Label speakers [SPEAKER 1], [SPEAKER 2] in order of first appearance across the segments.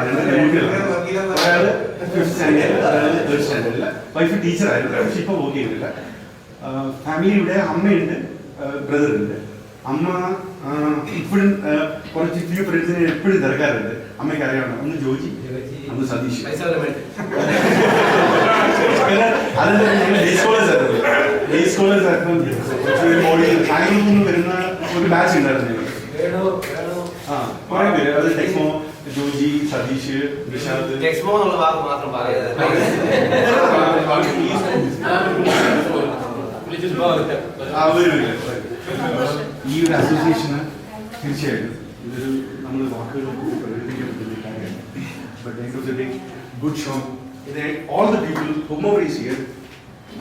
[SPEAKER 1] ഒരാള് 5th standard, ഒരാള് 3rd സ്റ്റാൻഡേർഡില്. Wife ടീച്ചറായിരുന്നു, പക്ഷെ ഇപ്പൊ വർക്ക് ചെയ്യുന്നില്ല. ഫാമിലിയുടെ അമ്മയുണ്ട്, ബ്രദറുണ്ട്. അമ്മ ഇപ്പോഴും കുറച്ച് ഫ്യൂ ഫ്രണ്ട്സിനെ എപ്പോഴും തിരക്കാറുണ്ട്. അമ്മയ്ക്ക് അറിയാവുന്ന ഒന്ന് ജോജി, ഒന്ന് സതീഷ്. ബാംഗ്ലൂരിൽ വരുന്ന ഒരു ബാച്ച് ഉണ്ടായിരുന്നു. കുറെ പേര്, അത് ടെക്മോ, ജോജി, സതീഷ്, നിഷാദ്. ഈ ഒരു അസോസിയേഷന് തീർച്ചയായിട്ടും ഇതൊരു നമ്മൾ വാക്കുകൾ പ്രകടിപ്പിക്കാൻ പറ്റുന്ന കാര്യമാണ്. But it was a big, good show. All the people, whomever is here,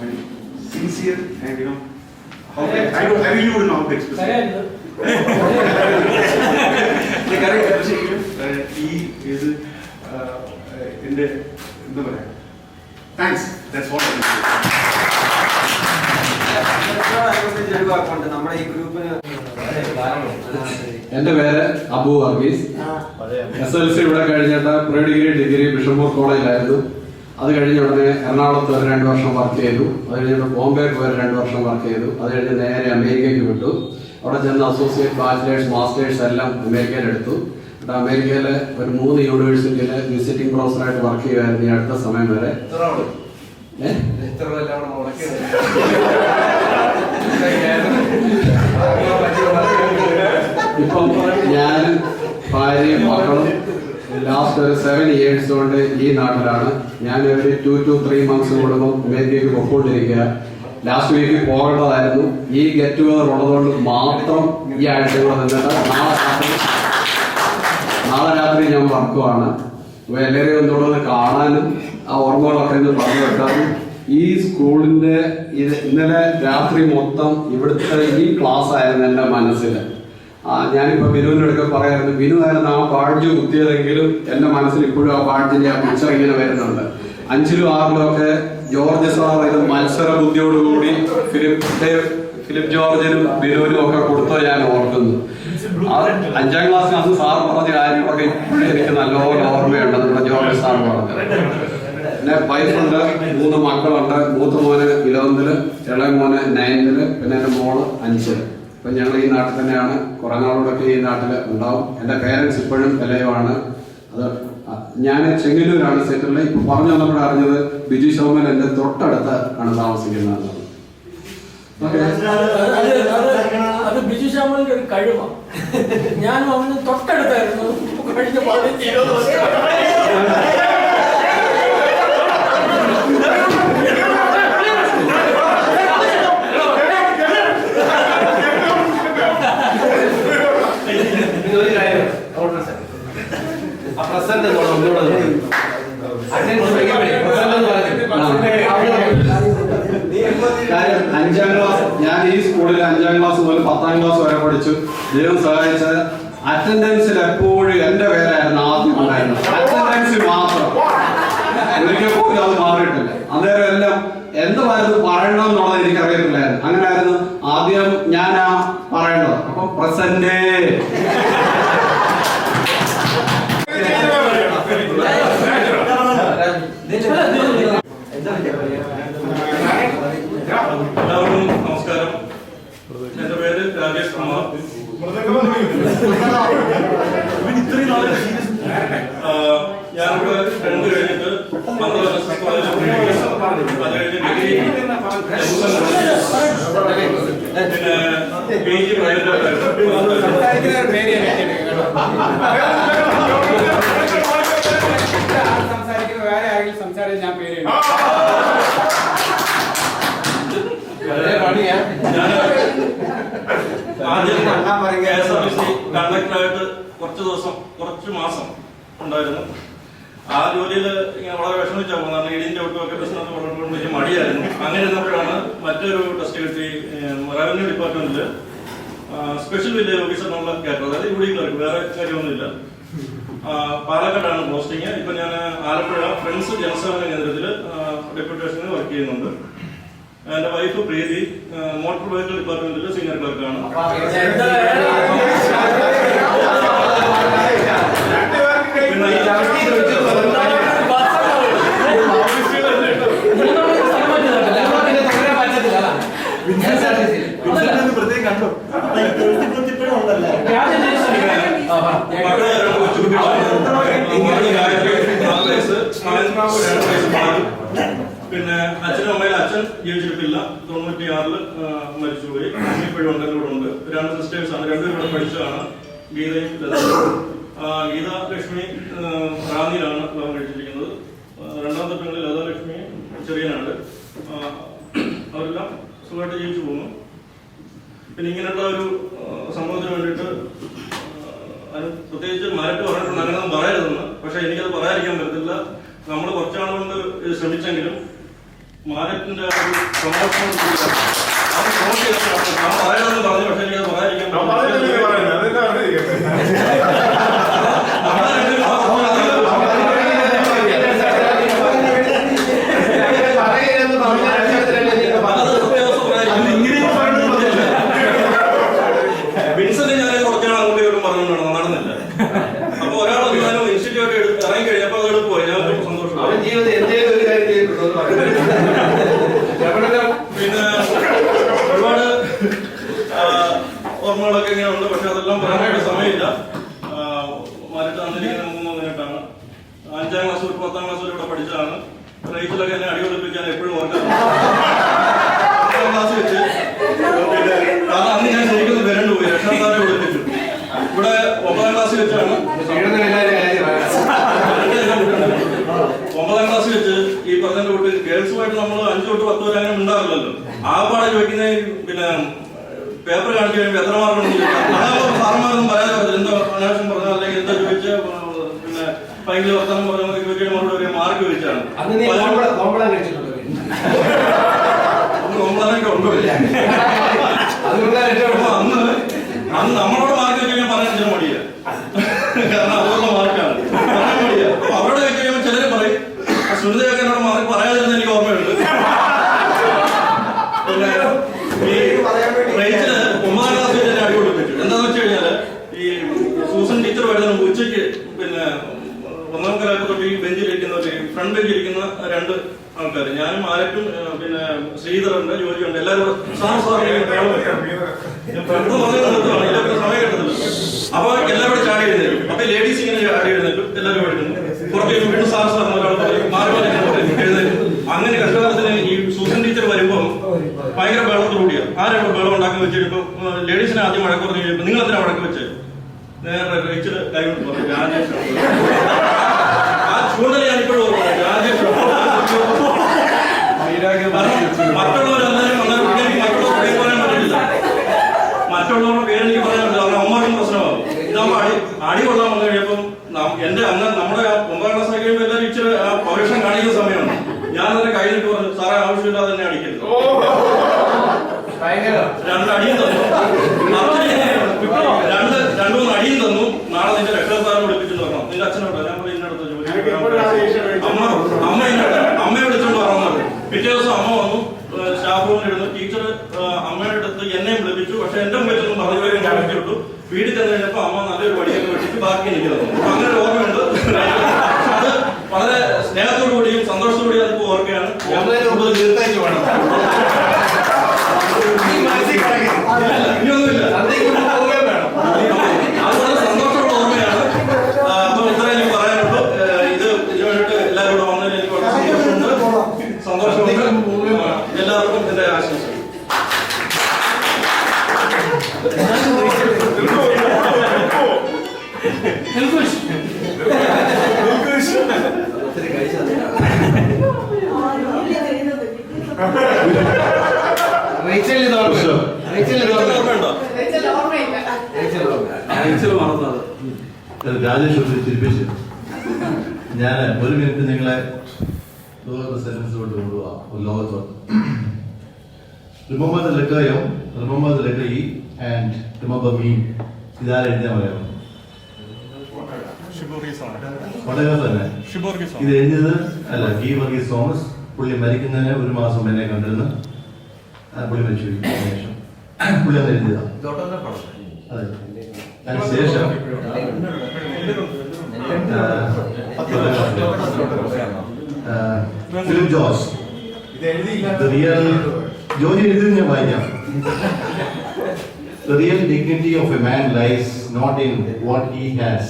[SPEAKER 1] and sincere, and you know, I really wouldn't know how to express it. Thanks. That's what I want.
[SPEAKER 2] എന്റെ പേര് Abu Varghese. SLC ഇവിടെ കഴിഞ്ഞിട്ട് pre degree ബിഷപ്പൂർ കോളേജിലായിരുന്നു. അത് കഴിഞ്ഞ ഉടനെ എറണാകുളത്ത് ഒരു 2 വർഷം വർക്ക് ചെയ്തു. അത് കഴിഞ്ഞിട്ട് ബോംബെക്ക് പോയി 2 വർഷം വർക്ക് ചെയ്തു. അത് കഴിഞ്ഞ് നേരെ അമേരിക്കയ്ക്ക് വിട്ടു. അവിടെ ചെന്ന് അസോസിയേറ്റ്, ബാച്ചിലേഴ്സ്, മാസ്റ്റേഴ്സ് എല്ലാം അമേരിക്കയിൽ എടുത്തു. എന്നിട്ട് അമേരിക്കയിൽ ഒരു 3 യൂണിവേഴ്സിറ്റിയിൽ വിസിറ്റിംഗ് പ്രൊഫസറായിട്ട് വർക്ക് ചെയ്യുമായിരുന്നു ഈ അടുത്ത സമയം വരെ. ഇപ്പം ഞാനും ഭാര്യയും മക്കളും ലാസ്റ്റ് ഒരു 7 years കൊണ്ട് ഈ നാട്ടിലാണ്. ഞാൻ ഒരു 2 to 3 months കൂടുമ്പോൾ അമേരിക്കയ്ക്ക് പൊക്കോണ്ടിരിക്കുക. Last week പോകേണ്ടതായിരുന്നു. ഈ ഗെറ്റ് ടുഗദർ ഉള്ളതുകൊണ്ട് മാത്രം ഈ ആഴ്ച കൂടെ നിന്നിട്ട് നാളെ രാത്രി ഞാൻ വർക്കുവാണ്. അപ്പോൾ എല്ലാവരെയും ഒന്നുകൂടെ കാണാനും ആ ഓർമ്മകളൊക്കെ ഒന്ന് പറഞ്ഞു വെക്കാനും. ഈ സ്കൂളിന്റെ ഇന്നലെ രാത്രി മൊത്തം ഇവിടുത്തെ ഈ ക്ലാസ് ആയിരുന്നു എൻ്റെ മനസ്സിൽ. ഞാനിപ്പോ ബിനുവിനോടൊക്കെ പറയായിരുന്നു, ബിനു ആയിരുന്നു ആ ബാഡ്ജ് കുത്തിയതെങ്കിലും എന്റെ മനസ്സിൽ ഇപ്പോഴും ആ ബാഡ്ജിന്റെ ആ പിക്ചർ ഇങ്ങനെ വരുന്നുണ്ട്. 5ലും 6ലും ഒക്കെ ജോർജ് സാർ ഇത് മത്സര ബുദ്ധിയോടുകൂടി ഫിലിപ്പ് ജോർജിനും ബിനുവിനും ഒക്കെ കൊടുത്തോ ഞാൻ ഓർക്കുന്നു. 5ാം ക്ലാസ്സിൽ അന്ന് സാർ പറഞ്ഞ കാര്യങ്ങളൊക്കെ ഇപ്പോഴും എനിക്ക് നല്ലപോലെ ഓർമ്മയുണ്ട്. നമ്മുടെ ജോർജ് സാർ പറഞ്ഞത്. പിന്നെ വൈഫുണ്ട്, 3 മക്കളുണ്ട്. മൂത്ത മോന് 11ല്, ഇളയ മോന് 9ല്, പിന്നെ എൻ്റെ മോള് 5ല്. അപ്പം ഞങ്ങൾ ഈ നാട്ടിൽ തന്നെയാണ്. കുറെ നാളോടൊക്കെ ഈ നാട്ടിൽ ഉണ്ടാവും. എൻ്റെ പേരൻസ് ഇപ്പോഴും വിലയുമാണ്. അത് ഞാൻ ചെങ്ങന്നൂരാണ് സെറ്റിൽ. ഇപ്പൊ പറഞ്ഞു വന്നപ്പോഴാണ് അറിഞ്ഞത് ബിജു ശോമൻ എൻ്റെ തൊട്ടടുത്ത് ആണ് താമസിക്കുന്നത്.
[SPEAKER 3] അത് ബിജു ശോമന്റെ ഒരു കഴിവാണ്. ഞാനും അവന് തൊട്ടടുത്തായിരുന്നു കഴിഞ്ഞ 15-20 വർഷം.
[SPEAKER 2] ഞാൻ ഈ സ്കൂളിൽ 5ാം ക്ലാസ് മുതൽ 10ാം ക്ലാസ് വരെ പഠിച്ചു. ദൈവം സഹായിച്ച അറ്റൻഡൻസിൽ എപ്പോഴും എന്റെ പേരായിരുന്നു ആദ്യം ഉണ്ടായിരുന്നത്. അറ്റൻഡൻസിൽ മാത്രം, ഒരിക്കൽ പോലും അത് മാറിയിട്ടില്ല. അന്നേരം എല്ലാം എന്തുമായിരുന്നു പറയണം എന്നുള്ളത് എനിക്കറിയത്തില്ലായിരുന്നു. അങ്ങനെയായിരുന്നു ആദ്യം ഞാനാ പറയേണ്ടത്. അപ്പൊ പ്രസന്റ്
[SPEAKER 4] എല്ലാവർക്കും നമസ്കാരം. എന്റെ പേര് രാജേഷ് കുമാർ. ഇത്രയും നാളെ ഞാനിവിടെ 2 കഴിഞ്ഞിട്ട് 12 വർഷം കോളേജിൽ അത് കഴിഞ്ഞ് ഡിഗ്രി, പിന്നെ PG പ്രൈവറ്റായിട്ടായിരുന്നു.
[SPEAKER 5] വേറെ ആരെങ്കിലും സംസാരിച്ച് ഞാൻ പേര്
[SPEAKER 4] ആദ്യം KSRTC കണ്ടക്ടറായിട്ട് കുറച്ച് മാസം ഉണ്ടായിരുന്നു. ആ ജോലിയിൽ ഇങ്ങനെ വളരെ വിഷമിച്ചാ പോകുന്നത്. കാരണം ഇടിന്റെ ഒട്ടുമൊക്കെ ബിസിനസ് വളരെ വലിയ മടിയായിരുന്നു. അങ്ങനെ ഇരുന്നപ്പോഴാണ് മറ്റൊരു ടെസ്റ്റ് കിട്ടി. റവന്യൂ ഡിപ്പാർട്ട്മെന്റിൽ സ്പെഷ്യൽ വില്ലേജ് ഓഫീസർ എന്നുള്ള കേട്ടത്. അതായത് ഇവിടെ ക്ലർക്ക്, വേറെ കാര്യമൊന്നുമില്ല. പാലക്കാടാണ് പോസ്റ്റിങ്. ഇപ്പൊ ഞാൻ ആലപ്പുഴ ഫ്രണ്ട്സ് ജനസേവന കേന്ദ്രത്തിൽ ഡെപ്യൂട്ടേഷന് വർക്ക് ചെയ്യുന്നുണ്ട്. എന്റെ വൈഫ് പ്രീതി മോട്ടോർ വെഹിക്കിൾ ഡിപ്പാർട്ട്മെന്റിൽ സീനിയർ ക്ലർക്കാണ്. പിന്നെ ജീവിച്ചിരിപ്പില്ല. 96 മരിച്ചുപോയി. ഇപ്പോഴും ഉണ്ട്, കൂടെ ഉണ്ട്. 2 സിസ്റ്റേഴ്സാണ്, 2 ഇവിടെ പഠിച്ചതാണ്, ഗീതയും ലതയും. ഗീത ലക്ഷ്മി റാന്നിയിലാണ് വിവാഹം കഴിച്ചിരിക്കുന്നത്. രണ്ടാമത്തെ പെണ്ണിൽ ലതാലക്ഷ്മി ചെറിയനാട്. അവരെല്ലാം സുഖമായിട്ട് ജീവിച്ചു പോകുന്നു. പിന്നെ ഇങ്ങനെയുള്ള ഒരു സംഭവത്തിന് വേണ്ടിയിട്ട് അത് പ്രത്യേകിച്ച് മാറ്റി പറഞ്ഞിട്ടുണ്ട് അങ്ങനെയൊന്നും പറയരുതെന്ന്. പക്ഷെ എനിക്കത് പറയാതിരിക്കാൻ പറ്റത്തില്ല. നമ്മൾ കുറച്ചാളുകൊണ്ട് ഇത് ശ്രമിച്ചെങ്കിലും മാരറ്റിന്റെ ഒരു പ്രമോഷൻ അത് പ്രൊമോട്ട് ചെയ്തിട്ടാണ് ഞാൻ പറയണമെന്ന് പറഞ്ഞു. പക്ഷെ എനിക്കത് പറയാതിരിക്കാൻ വിൻസെന്റ് ഞാൻ കുറച്ചാണ് അങ്ങോട്ട് ഇവരും പറഞ്ഞുകൊണ്ടാണ് നടന്നില്ല. അപ്പൊ ഒരാൾ ഇൻസ്റ്റിറ്റ്യൂട്ട് ഇറങ്ങി കഴിഞ്ഞപ്പോ അത് എടുക്കുപോയി. ഞാൻ സന്തോഷം. പിന്നെ ഒരുപാട് ഓർമ്മകളൊക്കെ ഇങ്ങനെ ഉണ്ട്. പക്ഷെ അതെല്ലാം പറയാനായിട്ട് സമയമില്ല. മാറിട്ട് തന്നിരിക്കുന്ന 3 മിനിറ്റാണ്. 5ാം ക്ലാസ് തൊട്ട് 10ാം ക്ലാസ് വരെ ഇവിടെ പഠിച്ചതാണ്. റേച്ചിലൊക്കെ എന്നെ അടികൊളിപ്പിക്കാൻ എപ്പോഴും ഓർക്കാറുണ്ട്. 10ാം ക്ലാസ് വെച്ച് കാരണം അന്ന് ഞാൻ ശരിക്കും വരണ്ടു പോയി. രക്ഷാസാരെ ഒളിപ്പിച്ചു. ഇവിടെ 9ാം ക്ലാസ് വെച്ചാണ് 9ാം ക്ലാസ് വെച്ച് ഈ പറഞ്ഞ കൂട്ട് ഗേൾസുമായിട്ട് നമ്മൾ 5 തൊട്ട് 10 വരെ അങ്ങനെ ഉണ്ടാവില്ലല്ലോ. ആ പാടെ ചോദിക്കുന്ന പിന്നെ പേപ്പർ കാണിച്ചു കഴിയുമ്പോൾ എത്ര മാർക്ക് ഉണ്ടെന്ന് ചോദിക്കാം. അതാവുമ്പോൾ സാറന്മാരൊന്നും പറയാതെ പറ്റില്ല. എന്തോ അനാവശ്യം പറഞ്ഞാൽ അല്ലെങ്കിൽ എന്താ ചോദിച്ച് പിന്നെ ഭയങ്കര വർത്തമാനം പറഞ്ഞാൽ ചോദിക്കാൻ മറുപടി ഒരു മാർക്ക് ചോദിച്ചാണ്. അന്ന് നമ്മളോട് മാർക്ക് വെച്ച് കഴിഞ്ഞാൽ പറയാൻ ചില മടിയ. കാരണം അതുള്ള മാർക്കാണ് പറയാൻ മടിയ. അപ്പൊ അവരോട് വെച്ച് കഴിയുമ്പോൾ ചിലര് പറയും സുനിതയൊക്കെ എന്നോട് മാർക്ക് പറയാതിരുന്ന എനിക്ക് ഓർമ്മയുണ്ട്. പിന്നെ ഈ റേച്ചില് 9ാം ക്ലാസ് വെച്ച് എന്നെ അടികൊടുപ്പിച്ചു. എന്താന്ന് വെച്ച് കഴിഞ്ഞാല് ഈ സൂസൻ ടീച്ചർ വരുന്ന ഉച്ചയ്ക്ക് പിന്നെ 1ാം ക്ലാസ് തൊട്ട് ഈ ബെഞ്ചിലിരിക്കുന്നവര് ഫ്രണ്ട് ബെഞ്ചിലിരിക്കുന്ന 2 ആൾക്കാർ, ഞാനും ആരറ്റും പിന്നെ ശ്രീധറുണ്ട്, ജോലിയുണ്ട്, എല്ലാവരും സമയം കിട്ടുന്നില്ല. അപ്പൊ എല്ലാവരും ചാടി എഴുന്നേക്കും. അപ്പൊ ലേഡീസ് ഇങ്ങനെ ചാടി എഴുന്നേക്കും. എല്ലാവരും എഴുതുന്നു. പുറത്ത് വീണ്ടും സാർ ഒരാൾ മാറി എഴുന്നേക്കും. അങ്ങനെ കഷ്ടകാലത്തിന് ഈ സൂസൻ ടീച്ചർ വരുമ്പോൾ ഭയങ്കര ബഹളത്തോടുകൂടിയാണ്. ആരാണ് ബഹളം ഉണ്ടാക്കി വെച്ചിട്ട് ലേഡീസിനെ ആദ്യം വഴക്ക് പറഞ്ഞു കഴിഞ്ഞപ്പോൾ നിങ്ങൾ എന്തിനാ വഴക്ക് വെച്ചത്? നേരെ റേച്ചിൽ കൈകൊണ്ട് പറഞ്ഞു രാജേഷ്. ആ ചൂണ്ടൽ ഞാനിപ്പോഴും ഓർമ്മ രാജേഷ്. മറ്റുള്ളവരെല്ലാവരും മറ്റുള്ളവർ പേര് പറയാൻ പറ്റില്ല. മറ്റുള്ളവരുടെ പേരെനിക്ക് പറയാൻ പറ്റില്ല. അവരുടെ അമ്മമാർക്കും പ്രശ്നമാകും. ഇതാകുമ്പോൾ അടി കൊള്ളാൻ വന്നു കഴിയപ്പം എന്റെ അന്ന് നമ്മുടെ 9ാം ക്ലാസ് ആയി കഴിയുമ്പോൾ എല്ലാവരും ഇച്ചിരി പൗരുഷം കാണിക്കുന്ന സമയമാണ്. ഞാൻ അതിന്റെ കയ്യിലിട്ട് പറഞ്ഞു സാറേ ആവശ്യമില്ലാതെ തന്നെ അടിക്കരുത്. 2 അടിയും തന്നു. 2-3 അടിയും തന്നു. നാളെ നിന്റെ രക്ഷാസാരം വിളിപ്പിച്ചിട്ട് വരണം. നിന്റെ അച്ഛനോട് ഞാൻ പറയും ഇന്നടത്ത് ജോലി അമ്മയെ വിളിച്ചോണ്ട് വരണം. പിറ്റേ ദിവസം അമ്മ വന്നു. സ്റ്റാഫ് റൂമിലിരുന്നു. ടീച്ചർ അമ്മയുടെ അടുത്ത് എന്നെയും വിളിപ്പിച്ചു. പക്ഷെ എന്റെ മുമ്പിലൊന്നും പറഞ്ഞു വിട്ടു. വീട്ടിൽ ചെന്ന് കഴിഞ്ഞപ്പോ അമ്മ നല്ലൊരു വടിയൊക്കെ വെച്ചിട്ട് ബാക്കി എനിക്ക് തന്നു. അങ്ങനെ ഒരു ഓർമ്മയുണ്ട്. അത് വളരെ സ്നേഹത്തോടു കൂടിയും സന്തോഷത്തോടു കൂടിയും അതിപ്പോ ഓർക്കുകയാണ്. ഇനിയൊന്നുമില്ല. അത് വളരെ സന്തോഷമുള്ള ഓർമ്മയാണ്. അപ്പൊ ഇത്ര എനിക്ക് പറയാനുള്ളൂ. ഇത് ഇതിനുവേണ്ടിട്ട് എല്ലാവരും വന്നതിൽ എനിക്ക് വളരെ സന്തോഷമുണ്ട്. എല്ലാവർക്കും എന്റെ ആശംസ.
[SPEAKER 6] രാജേഷ് ചിരിപ്പിച്ചു. ഞാൻ 1 മിനിറ്റ് നിങ്ങളെ സെന്റൻസ് കൊണ്ട് കൊണ്ടുപോവാം. ലോകത്തോട്ട് remember the letter M, remember the letter E and remember me. ഇതാരെ എഴുതിയാൽ പറയാമോ? കൊട്ടകത്ത് തന്നെ. ഇത് എഴുതിയത് അല്ല, ഗി വർഗീസ് തോമസ്. പുള്ളി മരിക്കുന്നതിന് 1 മാസം എന്നെ കണ്ടിരുന്നു. പുള്ളി മരിച്ചു ശേഷം പുള്ളി അന്ന് എഴുതിയതാണ്. അതെ. അതിനുശേഷം ഫിലിപ്പ് ജോർജ്. ജോലി എഴുതി ഞാൻ വായിക്കാം. The real dignity of a man lies not in what he has,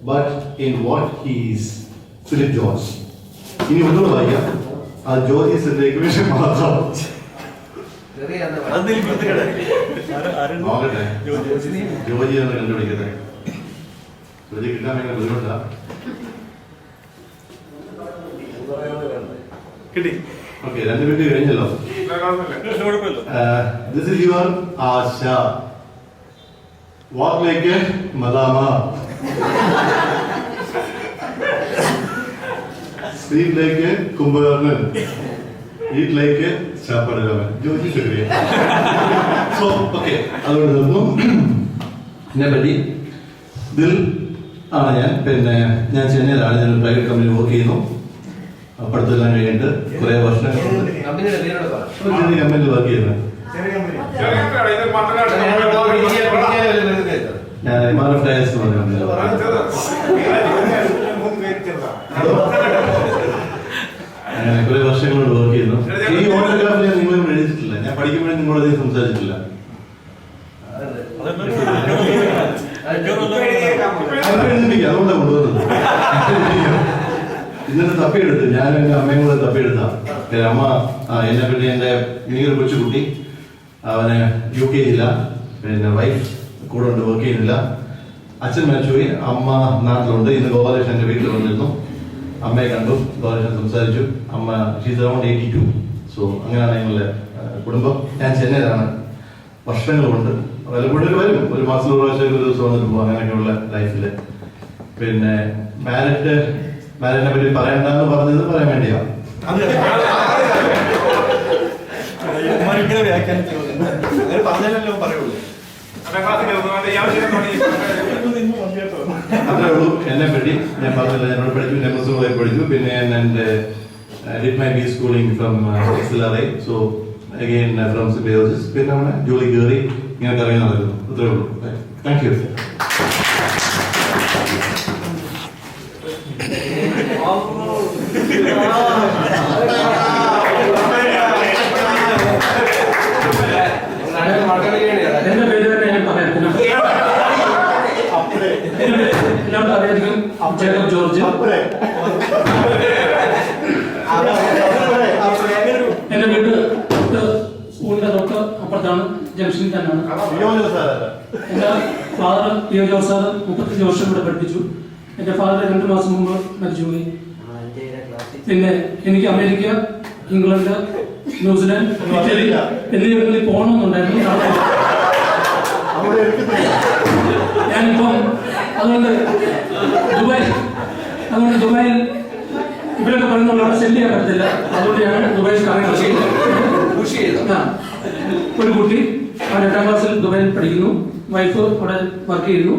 [SPEAKER 6] but in what he is. Philip George. ഇനി ഒന്നുകൂടെ വായിക്കാം. ആ ജോലീസിന്റെ എക്വേഷൻ മാത്രം നോക്കട്ടെ. ജോലി എന്ന് കണ്ടുപിടിക്കട്ടെ. ജോലി കിട്ടാൻ ഭയങ്കര ബുദ്ധിമുട്ടാ.
[SPEAKER 1] കിട്ടി.
[SPEAKER 6] ഓക്കെ, 2 മിനിറ്റ് കഴിഞ്ഞല്ലോ.
[SPEAKER 4] കുഴപ്പമില്ല.
[SPEAKER 6] This is your Asha. Walk like മദാമ, speak like Kumbhakarnan, eat like ചാപ്പടരാമൻ. ജോലി ശരിയാ. സോ ഓക്കെ, അതുകൊണ്ട് നിർന്നു. എന്നെ പറ്റി ഇതിൽ ആണ് ഞാൻ. പിന്നെ ഞാൻ ചെന്നൈയിലാണ്. ഞാൻ പ്രൈവറ്റ് കമ്പനി വർക്ക് ചെയ്യുന്നു. പഠിത്തമെല്ലാം കഴിഞ്ഞിട്ട് കുറെ വർഷങ്ങൾ ചെറിയ കമ്പനിയിൽ വർക്ക് ചെയ്യുന്നത്. ഞാൻ MRF ടയർസ് എന്ന് പറഞ്ഞ കമ്പനിയിൽ അങ്ങനെ കുറെ വർഷങ്ങളോട് വർക്ക് ചെയ്യുന്നു. ഈ ഓട്ടോഗ്രാഫ് ഞാൻ നിങ്ങളോട് എഴുതിയിട്ടില്ല. ഞാൻ പഠിക്കുമ്പോഴേ നിങ്ങളോട് അധികം സംസാരിച്ചിട്ടില്ല. അതുകൊണ്ടാണ് കൊണ്ടുവന്നത്. ഇന്നലെ തപ്പിയെടുത്ത്, ഞാൻ എന്റെ അമ്മയും കൂടെ തപ്പിയെടുത്ത അമ്മ എന്നെ പറ്റി. എന്റെ ഇനിയൊരു കൊച്ചുകുട്ടി, അവന് UK-യില്ല. പിന്നെ വൈഫ് കൂടെ ഉണ്ട്, വർക്ക് ചെയ്യുന്നില്ല. അച്ഛൻ മരിച്ചുപോയി, അമ്മ നാട്ടിലുണ്ട്. ഇന്ന് ഗോപാലകൃഷ്ണൻ എന്റെ വീട്ടിൽ വന്നിരുന്നു. അമ്മയെ കണ്ടു, ഗോപാലകൃഷ്ണൻ സംസാരിച്ചു. അമ്മ ഷീസ് അറൗണ്ട് 82. സോ അങ്ങനെയാണ് ഞങ്ങളുടെ കുടുംബം. ഞാൻ ചെന്നൈയിലാണ്. വർഷങ്ങളുണ്ട്. വല്ലപ്പോഴും വരും, ഒരു മാസത്തിൽ ഒരു പ്രാവശ്യം ഒരു ദിവസം വന്നിട്ട് പോകും. അങ്ങനെയൊക്കെയുള്ള ലൈഫില്. പിന്നെ മാരേജിനെ പറ്റി പറയണ്ടെന്ന് പറഞ്ഞത് പറയാൻ വേണ്ടിയാ.
[SPEAKER 1] പറഞ്ഞല്ലോ പറയുള്ളൂ.
[SPEAKER 6] അത്രേ ഉള്ളൂ എന്നെ പറ്റി. ഞാൻ പറഞ്ഞില്ല, എന്നോട് പഠിച്ചു, MSc പഠിച്ചു. പിന്നെ എന്റെ did my B schooling from SLRI. So again from symbiosis. പിന്നെ അവിടെ ജോലി കയറി ഇങ്ങനെ കറങ്ങി നടക്കുന്നു. അത്രേ ഉള്ളൂ. Thank you.
[SPEAKER 3] എന്റെ പേര് തന്നെ ഞാൻ പറയാം. എല്ലാവർക്കും അറിയാമെങ്കിൽ ജേക്കബ് ജോർജ്. എന്റെ വീട് സ്കൂളിന്റെ തൊട്ട് അപ്പുറത്താണ്, ജംഗ്ഷനിൽ തന്നെയാണ്. എന്റെ ഫാദർ ലിയോ ജോർജ് സാറ് 35 വർഷം ഇവിടെ പഠിപ്പിച്ചു. എന്റെ ഫാദർ 2 മാസം മുമ്പ് മരിച്ചുപോയി. പിന്നെ എനിക്ക് അമേരിക്ക, ഇംഗ്ലണ്ട്, ന്യൂസിലാൻഡ്, ഇറ്റലി എന്നിവിടങ്ങളിൽ പോകണമെന്നുണ്ടായിരുന്നു. ഞാനിപ്പം അതുകൊണ്ട് ദുബായിൽ ഇവരൊക്കെ പറയുന്ന സെല് ചെയ്യാൻ പറ്റത്തില്ല. അതുകൊണ്ട് ഞാൻ ദുബായിൽ ഒരു കുട്ടി അവൻ 8ാം ക്ലാസ്സിൽ ദുബായിൽ പഠിക്കുന്നു. വൈഫ് അവിടെ വർക്ക് ചെയ്യുന്നു.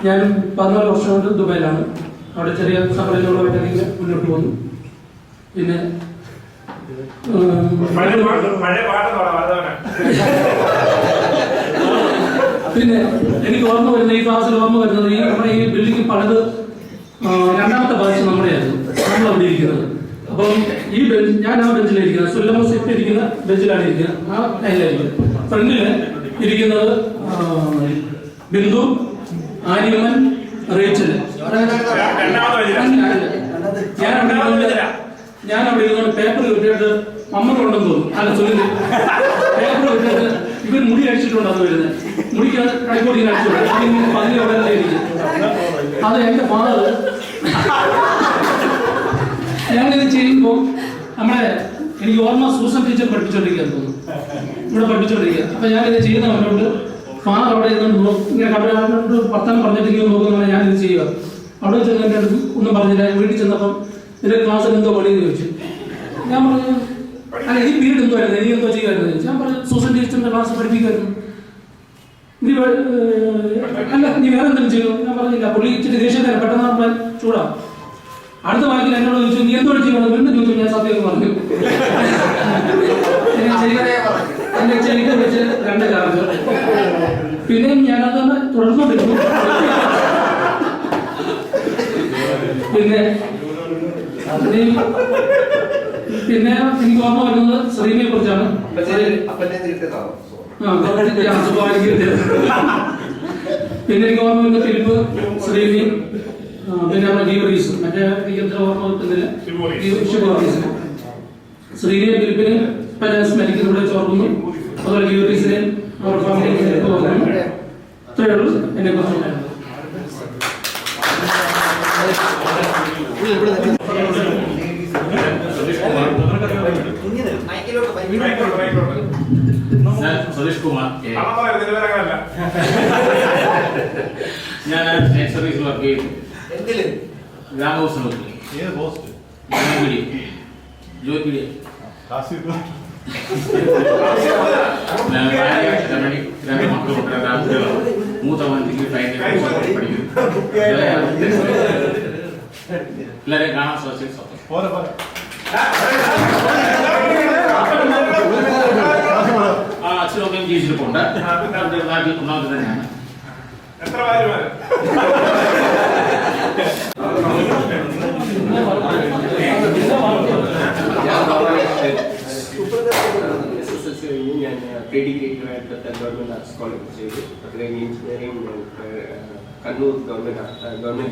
[SPEAKER 3] ഞാൻ 14 വർഷം കൊണ്ട് ദുബായിലാണ്. അവിടെ ചെറിയ സമ്പന്നങ്ങളുമായിട്ടൊക്കെ മുന്നോട്ട് പോകുന്നു. പിന്നെ പിന്നെ എനിക്ക് ഓർമ്മ വരുന്നത്, ഈ ക്ലാസ്സിൽ ഓർമ്മ വരുന്നത്, ഈ നമ്മുടെ ഈ ബിൽഡിംഗ് പണിത് 2ാമത്തെ ബാച്ച് നമ്മുടെയായിരുന്നു. നമ്മൾ അവിടെ ഇരിക്കുന്നത്. അപ്പം ഈ ബെഞ്ച്, ഞാൻ ആ ബെഞ്ചിലിരിക്കുന്നത്, സുല്ലമ സെറ്റ് ഇരിക്കുന്ന ബെഞ്ചിലാണ് ഇരിക്കുന്നത്. ആ ലൈനിലായിരിക്കും. ഫ്രണ്ടില് ഇരിക്കുന്നത് ബിന്ദു, ആര്യമ്മൻ, റേച്ചൽ. ഞാൻ അവിടെ ഇരുന്ന് പേപ്പർ കിട്ടിയിട്ട് അമ്മ കൊണ്ടെന്ന് തോന്നും. അല്ല, സുനിൽ പേപ്പർ കിട്ടിയിട്ട് ഇവർ മുടി അടിച്ചിട്ടുണ്ടാന്ന് വരുന്നത്. മുടിക്ക് കൈക്കോടി അടിച്ചു പതിനെ അവിടെ ഇരിക്കും. അത് എന്റെ ഫാദർ. ഞാനിത് ചെയ്യുമ്പോൾ എനിക്ക് ഓർമ്മ സൂസൻ ടീച്ചർ പഠിപ്പിച്ചോണ്ടിരിക്കാൻ തോന്നുന്നു, ഇവിടെ പഠിപ്പിച്ചോണ്ടിരിക്കുക. അപ്പൊ ഞാനിത് ചെയ്യുന്ന പറഞ്ഞുകൊണ്ട് ഫാദർ അവിടെ ഇരുന്ന് ഇങ്ങനെ കടലോട്ട് വർത്തമാനം പറഞ്ഞിട്ട് ഇങ്ങനെ നോക്കുന്നതാണ് ഞാനിത് ചെയ്യുക. അവിടെ ചെന്ന് എൻ്റെ അടുത്ത് ഒന്നും പറഞ്ഞില്ല. വീട്ടിൽ ചെന്നപ്പം ഇതിന്റെ ക്ലാസ്സിൽ എന്തോ പണിയെന്ന് ചോദിച്ചു. ഞാൻ പറഞ്ഞു, അല്ല ഈ പീരീഡ് എന്തോ ആയിരുന്നു, എനിക്ക് എന്തോ ചെയ്യുമായിരുന്നു ചോദിച്ചു. ഞാൻ പറഞ്ഞു, സൂസൻ ടീച്ചറിന്റെ ക്ലാസ് പഠിപ്പിക്കുമായിരുന്നു. അല്ല, നീ വേറെ എന്തെങ്കിലും ചെയ്തു? ഞാൻ പറഞ്ഞില്ല. പുള്ളി ഇച്ചിരി ദേഷ്യത്തിന് പെട്ടെന്ന് ചൂടാവും. അടുത്ത വാക്കിൽ എന്നോട് ചോദിച്ചു, നീ എന്തോ ചെയ്യണം? വീണ്ടും ചോദിച്ചു. ഞാൻ സത്യം പറഞ്ഞു. എന്റെ ചെവിക്ക് വെച്ച് 2 ചാർജ്. പിന്നെയും ഞാനത് തന്നെ തുടർന്നുകൊണ്ടിരുന്നു. പിന്നെ എനിക്ക് ഓർമ്മ വരുന്നത് ശ്രീമിയെ കുറിച്ചാണ്. പിന്നെ എനിക്ക് ഓർമ്മ വരുന്നത് ഫിലിപ്പ്, ശ്രീമി, പിന്നെ നമ്മുടെ ഗീവറീസ്. മറ്റേ എനിക്ക് എത്ര ഓർമ്മ കിട്ടുന്നില്ല. ഷിബോറീസ്. ശ്രീനിയെ ഫിലിപ്പിനെ സ്മരിക്കുന്നതിലൂടെ ചോർക്കുന്നു. അതുപോലെ ഗ്യൂറീസിനെ അവരുടെ ഫാമിലിയിലേക്ക് ഓർക്കുന്നു. ഇത്രയേ ഉള്ളൂ എന്നെ കുറിച്ച്.
[SPEAKER 7] സതീഷ് കുമാർ, ഞാൻ സ്റ്റേറ്റ് സർവീസിൽ വർക്ക് ചെയ്യുന്നു. ഗ്രാമോത്സവ ജോലി രണ്ട് മക്കളുണ്ട്, രണ്ടാമത്തേളാണ്. മൂത്തവൻ ഡിഗ്രി ഫൈനൽ പഠിക്കുന്നു. എല്ലാവരെയും കാണാൻ സാധിച്ചു. അച്ഛനൊക്കെ ജീവിച്ചിട്ടുണ്ട്. നാട്ടിൽ ഒന്നാമത് തന്നെയാണ്.
[SPEAKER 8] ഞാൻ പ്രീഡിഗ്രേറ്റീവായിട്ട് ഗവൺമെൻറ് ആർട്സ് കോളേജ് ചെയ്തു. അത് കഴിഞ്ഞ് എഞ്ചിനീയറിംഗ് കണ്ണൂർ ഗവൺമെൻറ്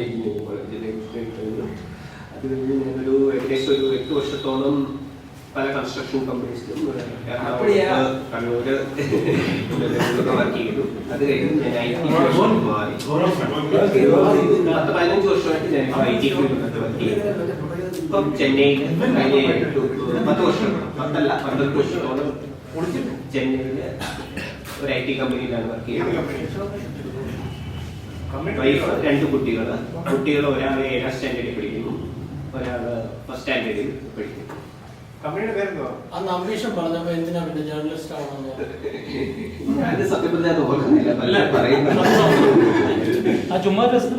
[SPEAKER 8] എഞ്ചിനീയറിംഗ് കോളേജിൽ എഞ്ചിനീയറിംഗ് കഴിഞ്ഞു. അത് കഴിഞ്ഞ് ഞാനൊരു ഏകദേശം ഒരു 8 വർഷത്തോളം പല കൺസ്ട്രക്ഷൻ കമ്പനീസിലും എറണാകുളത്ത്, കണ്ണൂര് വർക്ക് ചെയ്തു. അത് കഴിഞ്ഞ് ഞാൻ IT മാറി. 10-15 വർഷമായിട്ട് ഞാൻ IT ഫീൽഡിനകത്ത് വർക്ക് ചെയ്തു. ഇപ്പം ചെന്നൈയിൽ 10 വർഷം 12 വർഷത്തോളം ചെന്നൈയില് ഒരു IT കമ്പനിയിലാണ് വർക്ക് ചെയ്യുന്നത്. വൈഫ്, 2 കുട്ടികൾ. ഒരാൾ 7ാം സ്റ്റാൻഡേർഡിൽ പഠിക്കുന്നു, ഒരാൾ ഫസ്റ്റ് സ്റ്റാൻഡേർഡിൽ പഠിക്കുന്നു.
[SPEAKER 9] അന്ന് അംബീഷൻ പറഞ്ഞപ്പോ എന്തിനാ പിന്നെ ജേർണലിസ്റ്റ് ആവണമെന്ന്?
[SPEAKER 8] അത് സത്യം പറഞ്ഞാൽ ഓർക്കുന്നില്ല, പറയുന്നത്
[SPEAKER 3] ചുമ്മാ രസത്തിൽ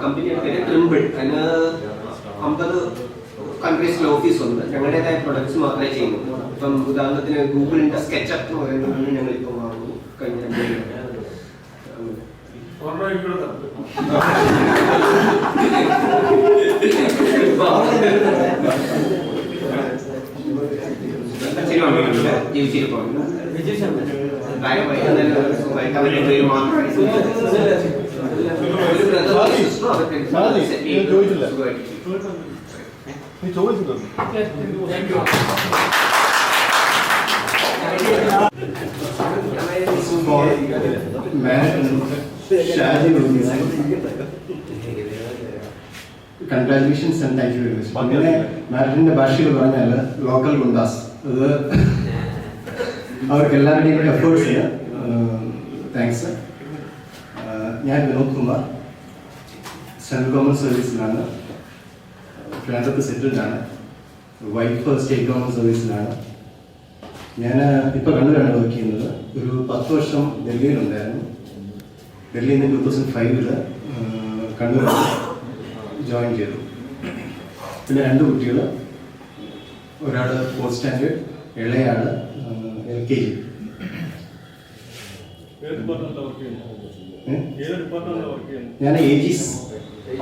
[SPEAKER 8] കമ്പനിയുടെ പേര് ട്രിംബിൾ. അതിന് 50 കൺട്രീസിലെ ഓഫീസ് ഉണ്ട്. ഞങ്ങളുടേതായ പ്രൊഡക്ട്സ് മാത്രമേ ചെയ്യുന്നുള്ളൂ. ഇപ്പം ഉദാഹരണത്തിന് ഗൂഗിളിന്റെ സ്കെച്ചപ്പ് എന്ന് പറയുന്നത് ഞങ്ങളിപ്പോൾ വാങ്ങുന്നു. കഴിഞ്ഞ ജീവിച്ചിരിപ്പുണ്ട്.
[SPEAKER 10] Congratulations and thank you very much. അങ്ങനെ മാഡത്തിന്റെ ഭാഷയിൽ പറഞ്ഞാൽ ലോക്കൽ ഗുണ്ടാസ്, അത് അവർക്ക് എല്ലാവരുടെയും കൂടി എഫേർട്സിന് താങ്ക്സ്. ഞാൻ വിനോദ് കുമാർ, സെൻട്രൽ ഗവൺമെൻറ് സർവീസിലാണ്. ട്രിവാൻഡ്രത്ത് സെറ്റിൽഡാണ്. വൈഫ് സ്റ്റേറ്റ് ഗവൺമെൻറ് സർവീസിലാണ്. ഞാൻ ഇപ്പോൾ കണ്ണൂരാണ് വർക്ക് ചെയ്യുന്നത്. ഒരു 10 വർഷം ഡൽഹിയിലുണ്ടായിരുന്നു. ഡൽഹിയിൽ നിന്ന് 2005 കണ്ണൂർ ജോയിൻ ചെയ്തു. പിന്നെ 2 കുട്ടികൾ, ഒരാൾ 4th സ്റ്റാൻഡേർഡ്, ഇളയാൾ LKG. ഞാൻ ഏജീസ്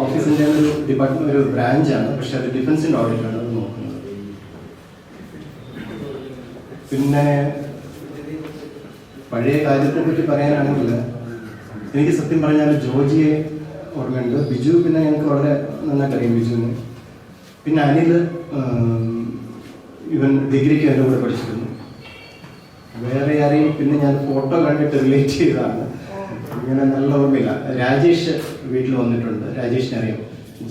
[SPEAKER 10] ഓഫീസിൻ്റെ ഒരു ഡിപ്പാർട്ട്മെന്റ്, ഒരു ബ്രാഞ്ചാണ്. പക്ഷെ അത് ഡിഫൻസിൻ്റെ ഓഡിറ്റാണ് അത് നോക്കുന്നത്. പിന്നെ പഴയ കാര്യത്തെ പറ്റി പറയാനാണെങ്കിൽ എനിക്ക് സത്യം പറഞ്ഞാൽ ജോർജിയെ ഓർമ്മയുണ്ട്. ബിജു പിന്നെ ഞങ്ങൾക്ക് വളരെ നന്നായിട്ട് അറിയാം ബിജുവിനെ. പിന്നെ അനിൽ ഇവൻ ഡിഗ്രിക്ക് എൻ്റെ കൂടെ പഠിച്ചിരുന്നു. വേറെ ആരെയും പിന്നെ ഞാൻ ഫോട്ടോ കണ്ടിട്ട് റിലേറ്റ് ചെയ്തതാണ്, ഇങ്ങനെ നല്ല ഓർമ്മയില്ല. രാജേഷ് വീട്ടിൽ വന്നിട്ടുണ്ട്, രാജേഷിനെ അറിയാം,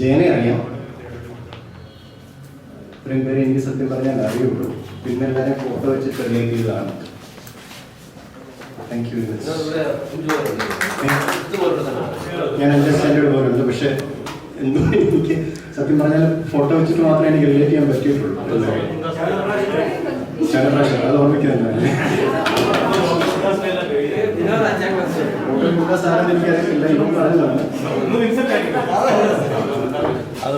[SPEAKER 10] ജയനെ അറിയാം. ഇത്രയും പേരെ എനിക്ക് സത്യം പറഞ്ഞാൽ അറിയുള്ളൂ. പിന്നെ എല്ലാവരെയും ഫോട്ടോ വെച്ചിട്ട് റിലേറ്റ് ചെയ്തതാണ്. Thank you very much. ഞാൻ അണ്ടർസ്റ്റാൻഡേർഡ് പോലുണ്ട്, പക്ഷെ എന്തോ എനിക്ക് സത്യം പറഞ്ഞാൽ ഫോട്ടോ വെച്ചിട്ട് മാത്രമേ എനിക്ക് റിലേറ്റ് ചെയ്യാൻ പറ്റിയിട്ടുള്ളൂ. ചന്ദ്രപ്രാശം അത് ഓർമ്മിക്കുന്നുണ്ട്. സാധനം എനിക്കറിയത്തില്ല, ഇപ്പം പറഞ്ഞതാണ്. അത്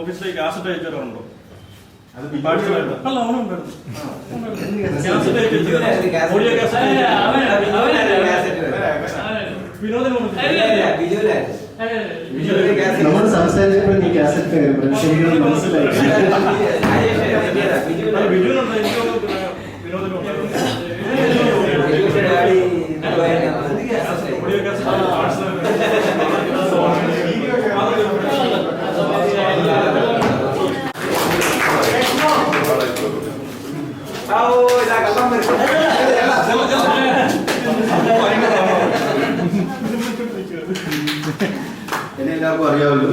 [SPEAKER 4] ഓഫീസിലേക്ക് കാസറ്റ് അയച്ചിട്ടുണ്ടോ?
[SPEAKER 10] നമ്മൾ സംസാരിച്ചപ്പോൾ നീ കാസറ്റ് മനസ്സിലായി.
[SPEAKER 6] എന്നെ എല്ലാവർക്കും അറിയാമല്ലോ.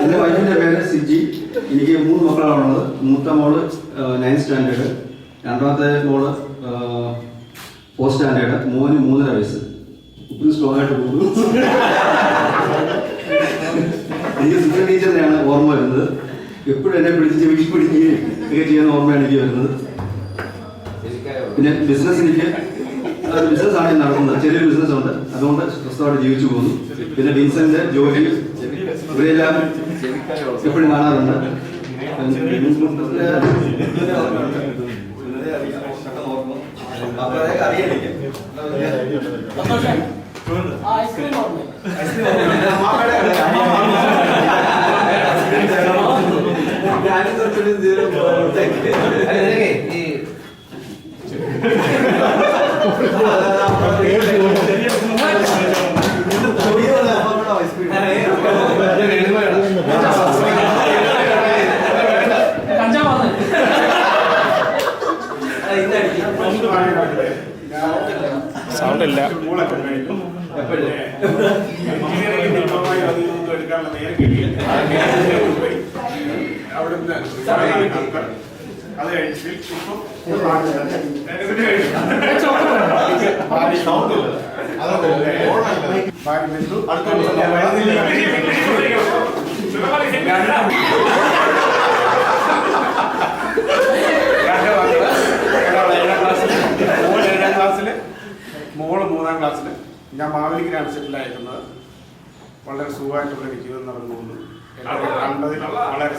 [SPEAKER 6] എൻ്റെ വൈഫിൻ്റെ പേര് സിജി. എനിക്ക് 3 മക്കളാണുള്ളത്. മൂത്ത മോള് 9th സ്റ്റാൻഡേർഡ്, രണ്ടാമത്തെ മോള് 4th സ്റ്റാൻഡേർഡ്, മോന് 3.5 വയസ്സ്. ഇപ്പോഴും സ്ട്രോങ് ആയിട്ട് പോകുന്നു. എനിക്ക് സിസ്റ്റർ ടീച്ചറിനെയാണ് ഓർമ്മ വരുന്നത്. എപ്പോഴും എന്നെ പിടിച്ച് പിടിക്കുകയും ഒക്കെ ചെയ്യുന്ന ഓർമ്മയാണ് എനിക്ക് വരുന്നത്. പിന്നെ ബിസിനസ്, എനിക്ക് ബിസിനസ്സാണ് ഞാൻ നടത്തുന്നത്. ചെറിയൊരു ബിസിനസ് ഉണ്ട്, അതുകൊണ്ട് സ്വസ്ഥമായിട്ട് ജീവിച്ചു പോകുന്നു. പിന്നെ വിൻസെന്റ്, ജോലി, ഇവരെല്ലാം എപ്പോഴും കാണാറുണ്ട്.
[SPEAKER 5] സൗണ്ടില്ല. അവിടുന്ന് അത് കഴിച്ച് മോള് 3ാം ക്ലാസ്സിൽ. ഞാൻ മാവേലിക്കലാണ് സെറ്റിലായിരിക്കുന്നത്. വളരെ സുഖമായിട്ടുള്ള ഒരു ജീവിതം നടന്നു പോകുന്നു. എല്ലാവരും കണ്ടതിൽ വളരെ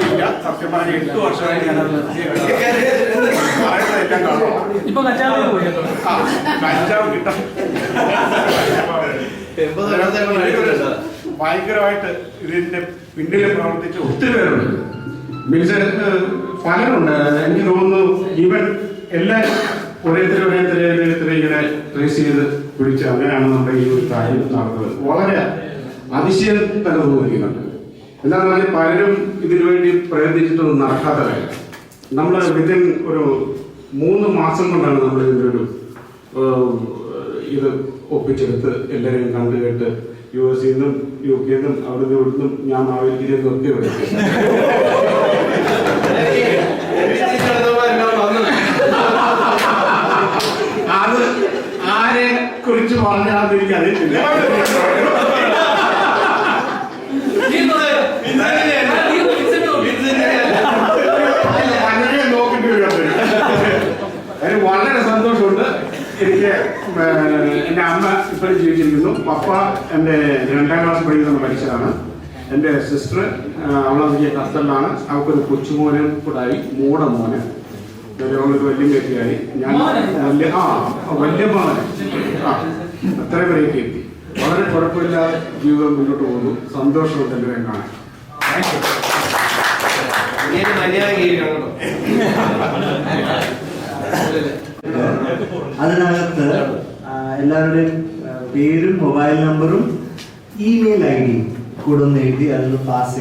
[SPEAKER 5] ഇല്ല. സത്യം പറഞ്ഞ 8 വർഷമായി ഞാനത് പറയുന്നതെല്ലാം കാണും. കഞ്ചാവ് കിട്ടാം. ഭയങ്കരമായിട്ട് ഇതിന്റെ പിന്നിൽ പ്രവർത്തിച്ച് ഒത്തിരി പേരുണ്ട്. പലരുണ്ട്. എനിക്ക് തോന്നുന്നു ഈവൻ എല്ലാവരും ഓരോരുത്തരെ ഇങ്ങനെ ട്രേസ് ചെയ്ത് പിടിച്ച് അങ്ങനെയാണ് നമ്മുടെ ഈ ഒരു കാര്യം നടന്നത്. വളരെ അതിശയം തന്നെ തോന്നിക്കുന്നുണ്ട്. എന്താണെന്ന് പറഞ്ഞാൽ പലരും ഇതിനു വേണ്ടി പ്രയത്നിച്ചിട്ടൊന്നും നടക്കാത്ത കാര്യം. നമ്മൾ വിത്തിൻ ഒരു 3 മാസം കൊണ്ടാണ് നമ്മൾ ഇതിൻ്റെ ഒരു ഇത് ഒപ്പിച്ചെടുത്ത് എല്ലാവരെയും കണ്ടു കേട്ട് US നിന്നും UK നിന്നും അവിടെ നിന്നും ഞാൻ മാവേലിക്കരയിൽ നിന്നൊക്കെ ഇവിടെ അത് ആരെ കുറിച്ച് പറഞ്ഞാൽ എനിക്കറിയത്തില്ല. നോക്കിട്ട് അതിന് വളരെ സന്തോഷമുണ്ട്. എനിക്ക് എൻ്റെ അമ്മ ഇപ്പോഴും ജീവിച്ചിരിക്കുന്നു. പപ്പ എൻ്റെ 2ാം ക്ലാസ് പഠിക്കുന്ന മനുഷ്യരാണ്. എൻ്റെ സിസ്റ്റർ അവളെ ഹസ്ബൻഡാണ്. അവൾക്കൊരു കൊച്ചുമോനും കൂടായി, മോടെ മോന്. അവളൊരു വലിയ വ്യക്തിയായി. ഞാൻ വലിയ മോനെ അത്ര വരെയൊക്കെ എത്തി. വളരെ കുഴപ്പമില്ലാതെ ജീവിതം മുന്നോട്ട് പോകുന്നു. സന്തോഷമുണ്ട് എല്ലാവരെയും കാണാൻ.
[SPEAKER 11] അതിനകത്ത് എല്ലാവരുടെയും പേരും മൊബൈൽ നമ്പറും ഇമെയിൽ ID കൂടെ ഒന്ന് എഴുതി അതൊന്ന് പാസ്